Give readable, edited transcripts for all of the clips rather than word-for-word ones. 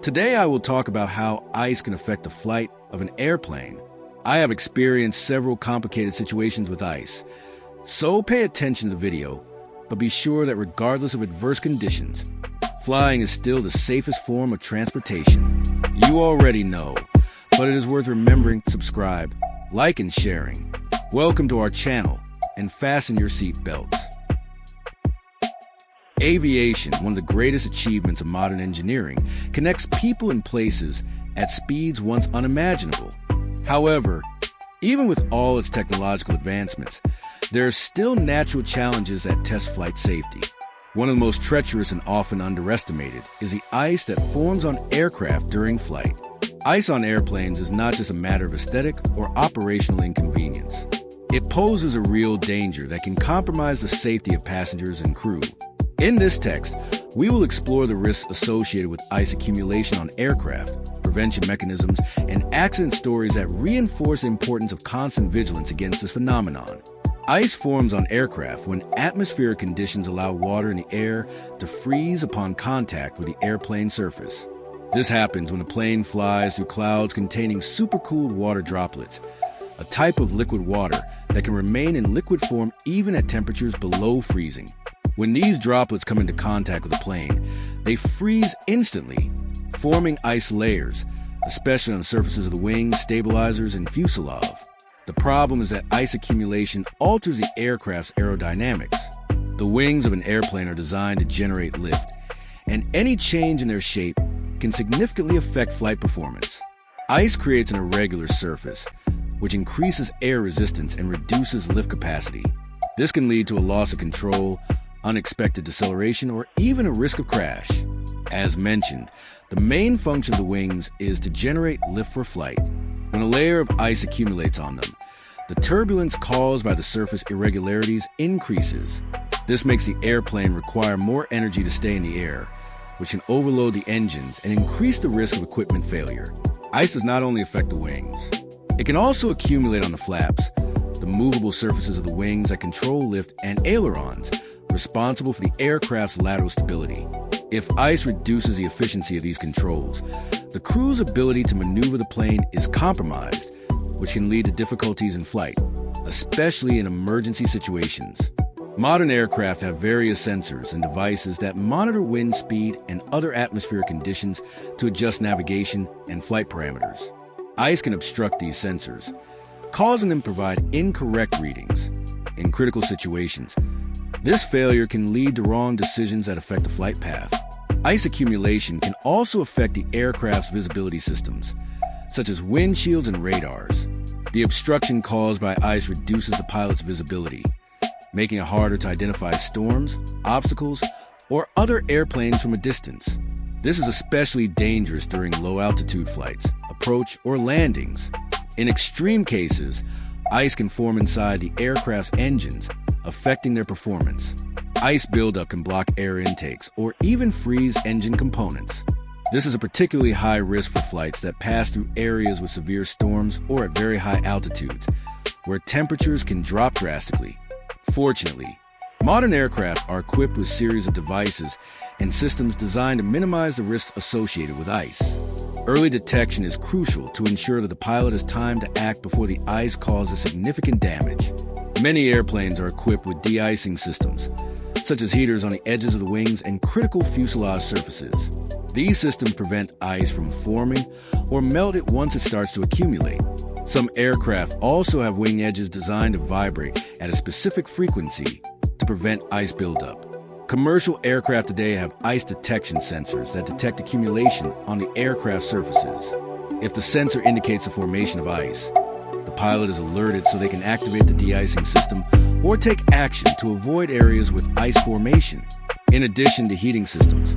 Today I will talk about how ice can affect the flight of an airplane. I have experienced several complicated situations with ice, so pay attention to the video, but be sure that regardless of adverse conditions, flying is still the safest form of transportation. You already know, but it is worth remembering to subscribe, like, and sharing. Welcome to our channel, and fasten your seat belts. Aviation, one of the greatest achievements of modern engineering, connects people and places at speeds once unimaginable. However, even with all its technological advancements, there are still natural challenges that test flight safety. One of the most treacherous and often underestimated is the ice that forms on aircraft during flight. Ice on airplanes is not just a matter of aesthetic or operational inconvenience. It poses a real danger that can compromise the safety of passengers and crew. In this text, we will explore the risks associated with ice accumulation on aircraft, prevention mechanisms, and accident stories that reinforce the importance of constant vigilance against this phenomenon. Ice forms on aircraft when atmospheric conditions allow water in the air to freeze upon contact with the airplane surface. This happens when a plane flies through clouds containing supercooled water droplets, a type of liquid water that can remain in liquid form even at temperatures below freezing. When these droplets come into contact with the plane, they freeze instantly, forming ice layers, especially on the surfaces of the wings, stabilizers, and fuselage. The problem is that ice accumulation alters the aircraft's aerodynamics. The wings of an airplane are designed to generate lift, and any change in their shape can significantly affect flight performance. Ice creates an irregular surface, which increases air resistance and reduces lift capacity. This can lead to a loss of control, unexpected deceleration, or even a risk of crash. As mentioned, the main function of the wings is to generate lift for flight. When a layer of ice accumulates on them, the turbulence caused by the surface irregularities increases. This makes the airplane require more energy to stay in the air, which can overload the engines and increase the risk of equipment failure. Ice does not only affect the wings. It can also accumulate on the flaps, the movable surfaces of the wings that control lift, and ailerons, responsible for the aircraft's lateral stability. If ice reduces the efficiency of these controls, the crew's ability to maneuver the plane is compromised, which can lead to difficulties in flight, especially in emergency situations. Modern aircraft have various sensors and devices that monitor wind speed and other atmospheric conditions to adjust navigation and flight parameters. Ice can obstruct these sensors, causing them to provide incorrect readings. In critical situations, this failure can lead to wrong decisions that affect the flight path. Ice accumulation can also affect the aircraft's visibility systems, such as windshields and radars. The obstruction caused by ice reduces the pilot's visibility, making it harder to identify storms, obstacles, or other airplanes from a distance. This is especially dangerous during low-altitude flights, approach, or landings. In extreme cases, ice can form inside the aircraft's engines, affecting their performance. Ice buildup can block air intakes or even freeze engine components. This is a particularly high risk for flights that pass through areas with severe storms or at very high altitudes, where temperatures can drop drastically. Fortunately, modern aircraft are equipped with a series of devices and systems designed to minimize the risks associated with ice. Early detection is crucial to ensure that the pilot has time to act before the ice causes significant damage. Many airplanes are equipped with de-icing systems, such as heaters on the edges of the wings and critical fuselage surfaces. These systems prevent ice from forming or melt it once it starts to accumulate. Some aircraft also have wing edges designed to vibrate at a specific frequency to prevent ice buildup. Commercial aircraft today have ice detection sensors that detect accumulation on the aircraft surfaces. If the sensor indicates the formation of ice, the pilot is alerted so they can activate the de-icing system or take action to avoid areas with ice formation. In addition to heating systems,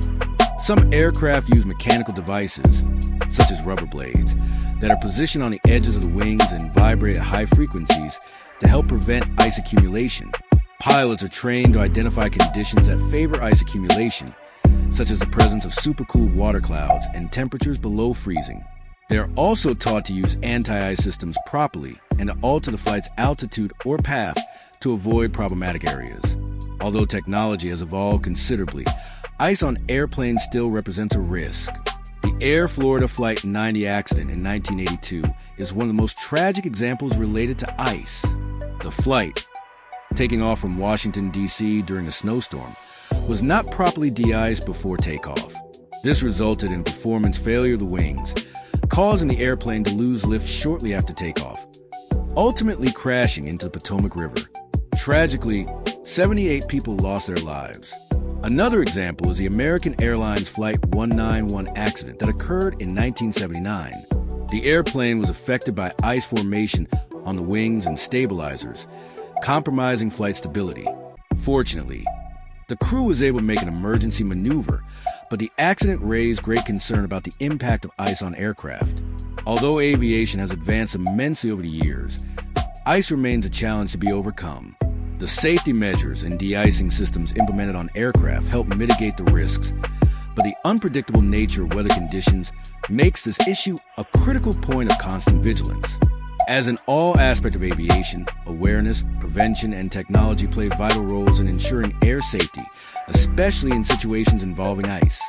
some aircraft use mechanical devices, such as rubber blades, that are positioned on the edges of the wings and vibrate at high frequencies to help prevent ice accumulation. Pilots are trained to identify conditions that favor ice accumulation, such as the presence of supercooled water clouds and temperatures below freezing. They are also taught to use anti-ice systems properly and to alter the flight's altitude or path to avoid problematic areas. Although technology has evolved considerably, ice on airplanes still represents a risk. The Air Florida Flight 90 accident in 1982 is one of the most tragic examples related to ice. The flight, taking off from Washington, D.C. during a snowstorm, was not properly de-iced before takeoff. This resulted in performance failure of the wings, causing the airplane to lose lift shortly after takeoff, ultimately crashing into the Potomac River. Tragically, 78 people lost their lives. Another example is the American Airlines Flight 191 accident that occurred in 1979. The airplane was affected by ice formation on the wings and stabilizers, compromising flight stability. Fortunately, the crew was able to make an emergency maneuver, but the accident raised great concern about the impact of ice on aircraft. Although aviation has advanced immensely over the years, ice remains a challenge to be overcome. The safety measures and de-icing systems implemented on aircraft help mitigate the risks, but the unpredictable nature of weather conditions makes this issue a critical point of constant vigilance. As in all aspects of aviation, awareness, prevention, and technology play vital roles in ensuring air safety, especially in situations involving ice.